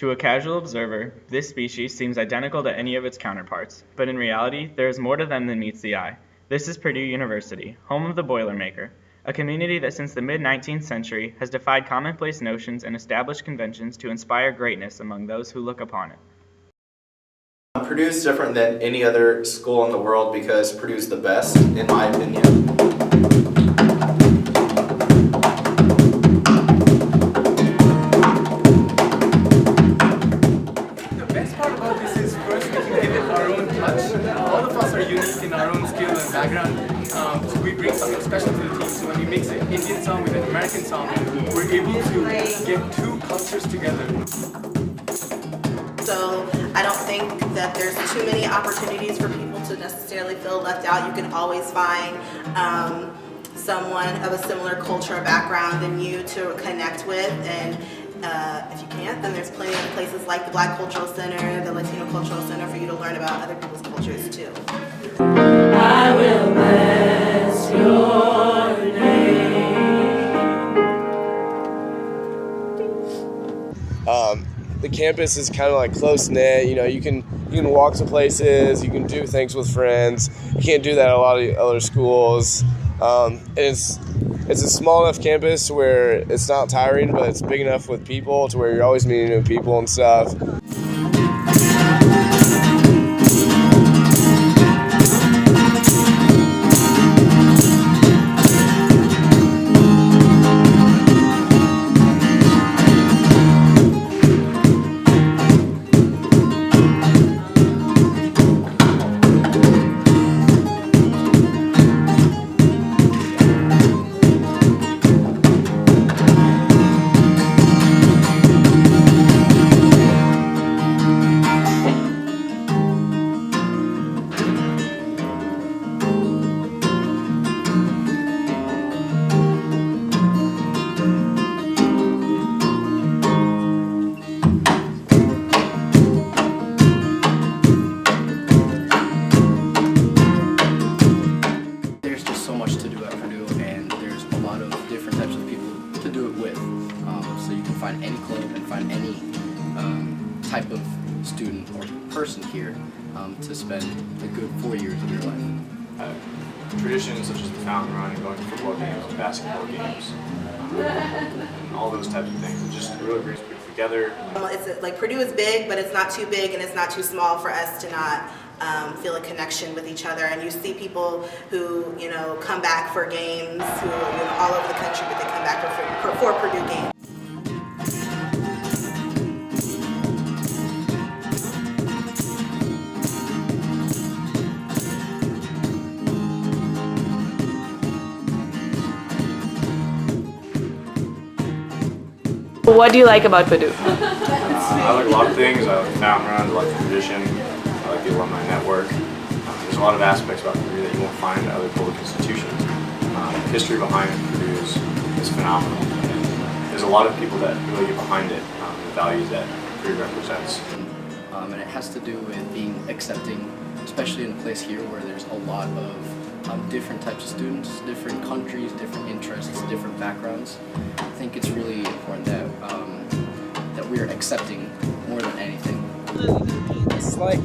To a casual observer, this species seems identical to any of its counterparts, but in reality, there is more to them than meets the eye. This is Purdue University, home of the Boilermaker, a community that since the mid-19th century has defied commonplace notions and established conventions to inspire greatness among those who look upon it. Purdue is different than any other school in the world because Purdue's the best, in my opinion. The best part about this is first we can give it our own touch. All of us are unique in our own skill and background, so we bring something special to the team. So when we mix an Indian song with an American song, we're able to get two cultures together. So I don't think that there's too many opportunities for people to necessarily feel left out. You can always find someone of a similar culture or background than you to connect with, and if you can't, then there's plenty of places like the Black Cultural Center, the Latino Cultural Center for you to learn about other people's cultures too. I will bless your name. The campus is kind of like close knit. You know, you can walk to places, you can do things with friends. You can't do that at a lot of other schools. It's a small enough campus where it's not tiring, but it's big enough with people to where you're always meeting new people and stuff. Find any club and find any type of student or person here to spend a good 4 years of your life. Traditions such as the fountain run and going to football games and basketball games and all those types of things. It just really brings people together. It's like Purdue is big, but it's not too big and it's not too small for us to not feel a connection with each other. And you see people who come back for games, who are all over the country, but they come back for Purdue games. What do you like about Purdue? I like a lot of things. I like the fountain run, I like the tradition, I like the alumni network. There's a lot of aspects about Purdue that you won't find at other public institutions. The history behind Purdue is phenomenal. There's a lot of people that really get behind it, the values that Purdue represents. And it has to do with being accepting, especially in a place here where there's a lot of different types of students, different countries, different interests, different backgrounds. I think it's really important that we're accepting more than anything. It's like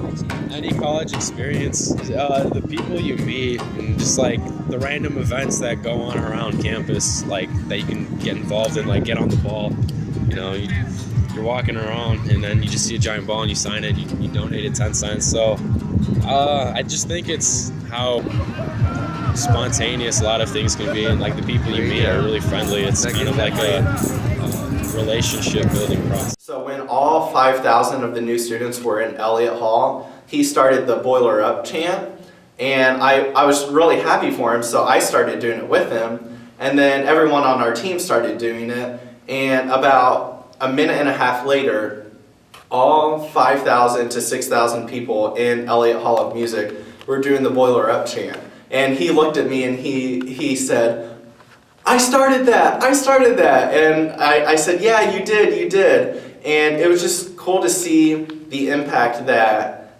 any college experience, the people you meet and just like the random events that go on around campus, like that you can get involved in, like get on the ball. You're walking around and then you just see a giant ball and you sign it, you donated 10 cents. So I just think it's how spontaneous a lot of things can be, and like the people you meet are really friendly. It's kind of like a relationship building process. So when all 5,000 of the new students were in Elliott Hall, he started the Boiler Up chant, and I was really happy for him, so I started doing it with him, and then everyone on our team started doing it, and about a minute and a half later, all 5,000 to 6,000 people in Elliott Hall of Music were doing the Boiler Up chant. And he looked at me and he said, I started that. And I said, yeah, you did. And it was just cool to see the impact that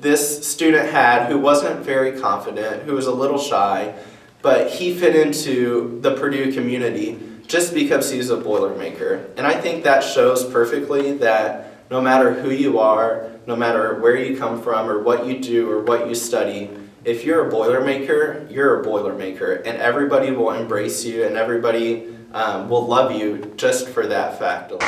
this student had, who wasn't very confident, who was a little shy, but he fit into the Purdue community just because he's a Boilermaker. And I think that shows perfectly that no matter who you are, no matter where you come from or what you do or what you study, if you're a Boilermaker, you're a Boilermaker, and everybody will embrace you and everybody will love you just for that fact alone.